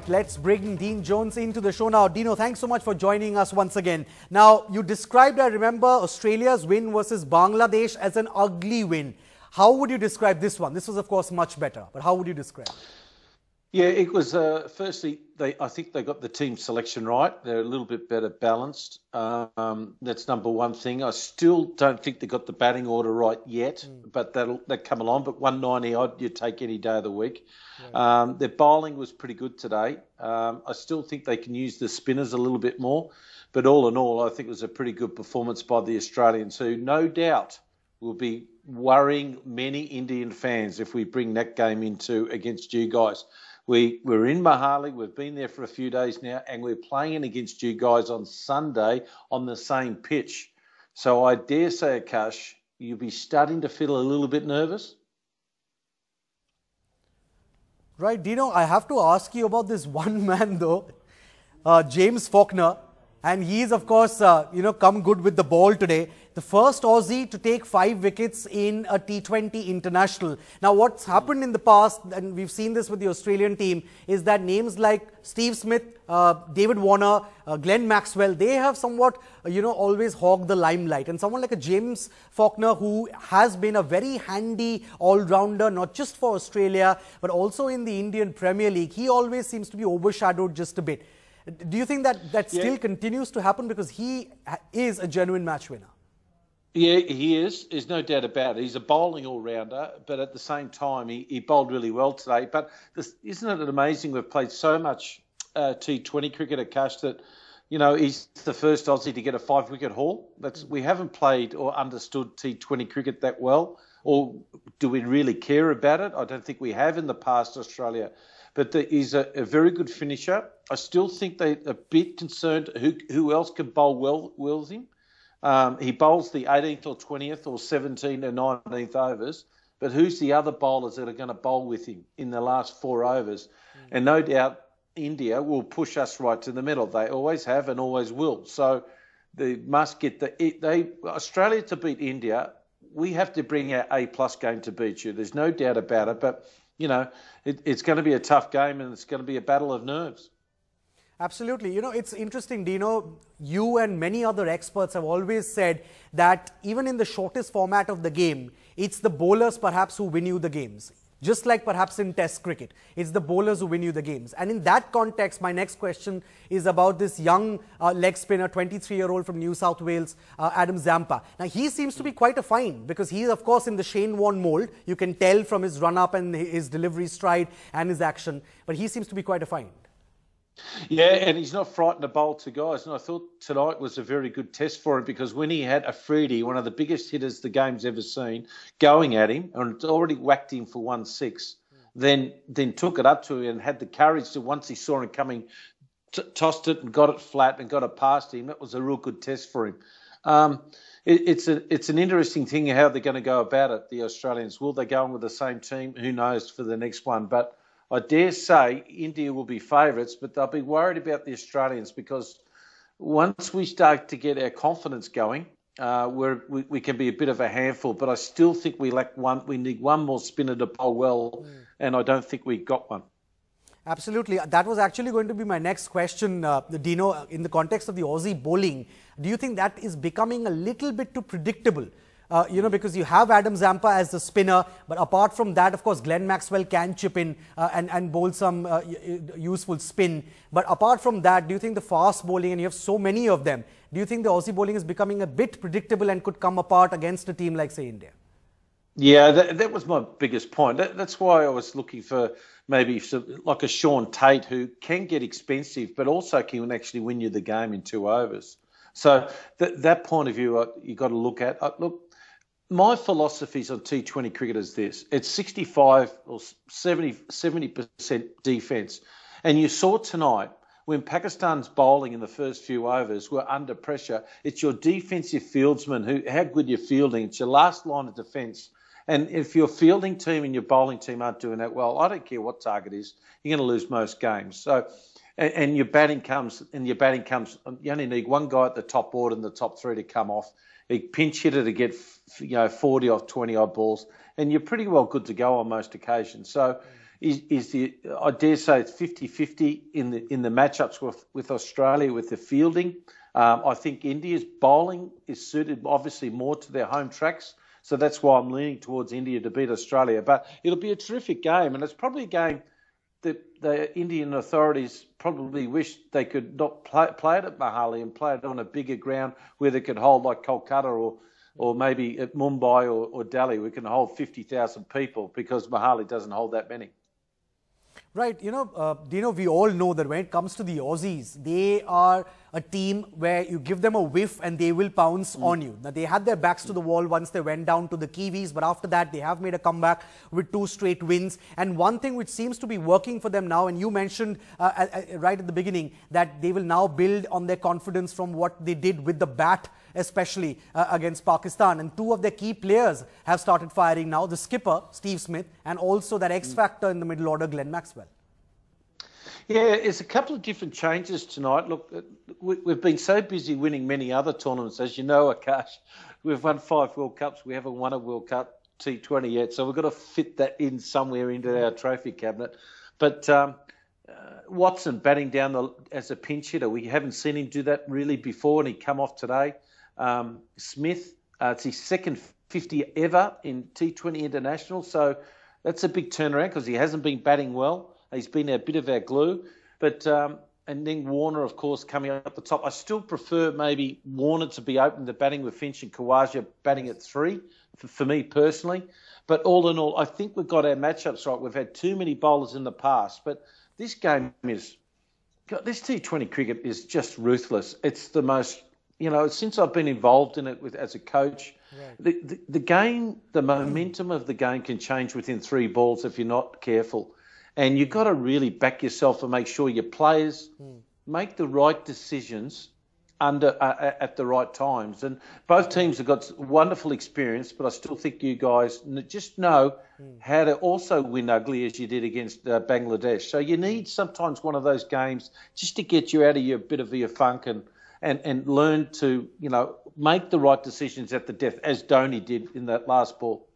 Let's bring Dean Jones into the show now. Dino, thanks so much for joining us once again. Now, you described, I remember, Australia's win versus Bangladesh as an ugly win. How would you describe this one? This was, of course, much better. But how would you describe it? Yeah, it was, firstly, I think they got the team selection right. They're a little bit better balanced. That's number one thing. I still don't think they got the batting order right yet, but they'll come along. But 190 odd, you take any day of the week. Right. Their bowling was pretty good today. I still think they can use the spinners a little bit more. But all in all, I think it was a pretty good performance by the Australians, who no doubt will be worrying many Indian fans if we bring that game against you guys. We're in Mohali, we've been there for a few days now, and we're playing against you guys on Sunday on the same pitch. So I dare say, Akash, you'll be starting to feel a little bit nervous. Right, Dino, I have to ask you about this one man though, James Faulkner. And he's, of course, come good with the ball today. The first Aussie to take 5 wickets in a T20 international. Now, what's happened in the past, and we've seen this with the Australian team, is that names like Steve Smith, David Warner, Glenn Maxwell, they have somewhat, always hogged the limelight. And someone like a James Faulkner, who has been a very handy all-rounder, not just for Australia, but also in the Indian Premier League, he always seems to be overshadowed just a bit. Do you think that still continues to happen, because he is a genuine match winner? Yeah, he is. There's no doubt about it. He's a bowling all-rounder, but at the same time, he bowled really well today. But isn't it amazing we've played so much T20 cricket, Akash, that, he's the first Aussie to get a 5-wicket haul. We haven't played or understood T20 cricket that well, or do we really care about it? I don't think we have in the past, Australia. But he's a very good finisher. I still think they're a bit concerned who else can bowl well with him. He bowls the 18th or 20th or 17th or 19th overs, but who's the other bowlers that are going to bowl with him in the last 4 overs? And no doubt India will push us right to the middle. They always have and always will. So they must get Australia to beat India. We have to bring our A+ game to beat you. There's no doubt about it. But it's going to be a tough game, and it's going to be a battle of nerves. Absolutely. It's interesting, Dino, you and many other experts have always said that even in the shortest format of the game, it's the bowlers perhaps who win you the games. Just like perhaps in Test cricket, it's the bowlers who win you the games. And in that context, my next question is about this young leg spinner, 23-year-old from New South Wales, Adam Zampa. Now, he seems to be quite a find, because he's, of course, in the Shane Warne mould. You can tell from his run-up and his delivery stride and his action. But he seems to be quite a find. Yeah, and he's not frightened to bowl to guys. And I thought tonight was a very good test for him, because when he had Afridi, one of the biggest hitters the game's ever seen, going at him, and it's already whacked him for 1-6, then took it up to him and had the courage to, once he saw him coming, tossed it and got it flat and got it past him. That was a real good test for him. It's an interesting thing how they're going to go about it, the Australians. Will they go on with the same team? Who knows for the next one? But I dare say India will be favourites, but they'll be worried about the Australians, because once we start to get our confidence going, we can be a bit of a handful. But I still think we lack one. We need one more spinner to bowl well, and I don't think we got one. Absolutely. That was actually going to be my next question, Dino, in the context of the Aussie bowling. Do you think that is becoming a little bit too predictable? Because you have Adam Zampa as the spinner, but apart from that, of course, Glenn Maxwell can chip in and bowl some useful spin. But apart from that, do you think the fast bowling, and you have so many of them, do you think the Aussie bowling is becoming a bit predictable and could come apart against a team like, say, India? Yeah, that was my biggest point. That's why I was looking for maybe like a Sean Tate, who can get expensive, but also can actually win you the game in 2 overs. So that point of view, you've got to look at. Look, my philosophies on T20 cricket is this. It's 65 or 70% defence. And you saw tonight, when Pakistan's bowling in the first few overs were under pressure, it's your defensive fieldsmen how good you're fielding. It's your last line of defence. And if your fielding team and your bowling team aren't doing that well, I don't care what target is, you're going to lose most games. So, and your batting comes, you only need one guy at the top order and the top 3 to come off. A pinch hitter to get 40 off 20 odd balls, and you're pretty well good to go on most occasions. So I dare say it's 50-50 in the matchups with Australia with the fielding. I think India's bowling is suited obviously more to their home tracks, so that's why I'm leaning towards India to beat Australia. But it'll be a terrific game, and it's probably a game that the Indian authorities probably wish they could not play it at Mohali and play it on a bigger ground where they could hold like Kolkata or maybe at Mumbai or Delhi, we can hold 50,000 people because Mohali doesn't hold that many. Right, Dino, we all know that when it comes to the Aussies, they are a team where you give them a whiff and they will pounce on you. Now, they had their backs to the wall once they went down to the Kiwis, but after that, they have made a comeback with 2 straight wins. And one thing which seems to be working for them now, and you mentioned right at the beginning, that they will now build on their confidence from what they did with the bat, especially against Pakistan. And 2 of their key players have started firing now, the skipper, Steve Smith, and also that X-factor in the middle order, Glenn Maxwell. Yeah, it's a couple of different changes tonight. Look, we've been so busy winning many other tournaments. As you know, Akash, we've won 5 World Cups. We haven't won a World Cup T20 yet, so we've got to fit that in somewhere into our trophy cabinet. But Watson batting down as a pinch hitter, we haven't seen him do that really before, and he come off today. Smith, it's his second 50 ever in T20 International, so that's a big turnaround because he hasn't been batting well. He's been a bit of our glue. But and then Warner, of course, coming up the top. I still prefer maybe Warner to be open to batting with Finch and Khawaja batting at 3, for me personally. But all in all, I think we've got our matchups right. We've had too many bowlers in the past. But this game this T20 cricket is just ruthless. It's the most, since I've been involved in it as a coach, right. The game, the momentum of the game can change within 3 balls if you're not careful. And you've got to really back yourself and make sure your players make the right decisions at the right times. And both teams have got wonderful experience, but I still think you guys just know how to also win ugly as you did against Bangladesh. So you need sometimes one of those games just to get you out of your bit of your funk and learn to, make the right decisions at the death, as Dhoni did in that last ball.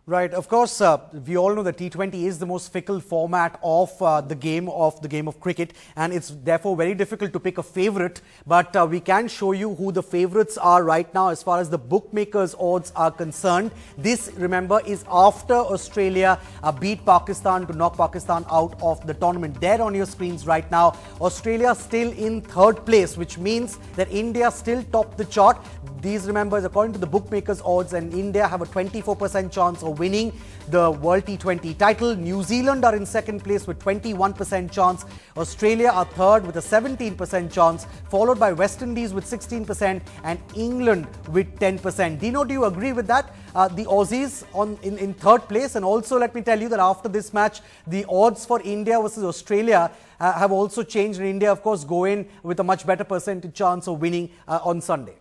Right. Of course, we all know that T20 is the most fickle format of the game of cricket, and it's therefore very difficult to pick a favourite. But we can show you who the favourites are right now as far as the bookmakers' odds are concerned. This, remember, is after Australia beat Pakistan to knock Pakistan out of the tournament. There on your screens right now, Australia still in 3rd place, which means that India still top the chart. These, remember, is according to the bookmakers' odds, and India have a 24% chance of winning the World T20 title. New Zealand are in 2nd place with 21% chance. Australia are 3rd with a 17% chance, followed by West Indies with 16% and England with 10%. Dino, do you agree with that? The Aussies in 3rd place, and also let me tell you that after this match, the odds for India versus Australia have also changed, and India, of course, go in with a much better percentage chance of winning on Sunday.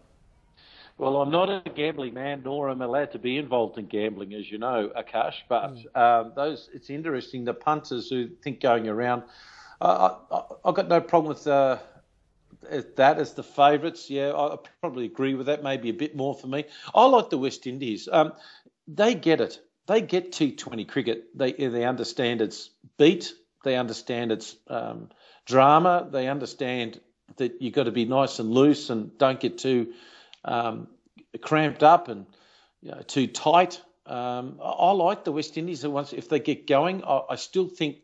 Well, I'm not a gambling man, nor am I allowed to be involved in gambling, as you know, Akash. But it's interesting, the punters who think going around. I've got no problem with that as the favourites. Yeah, I probably agree with that, maybe a bit more for me. I like the West Indies. They get it. They get T20 cricket. They understand its beat. They understand its drama. They understand that you've got to be nice and loose and don't get too cramped up and too tight. I like the West Indies. If they get going, I still think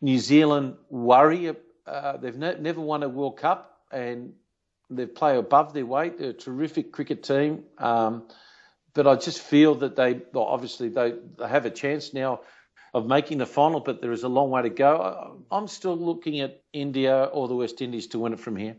New Zealand worry. They've never won a World Cup and they play above their weight. They're a terrific cricket team. But I just feel that they have a chance now of making the final, but there is a long way to go. I'm still looking at India or the West Indies to win it from here.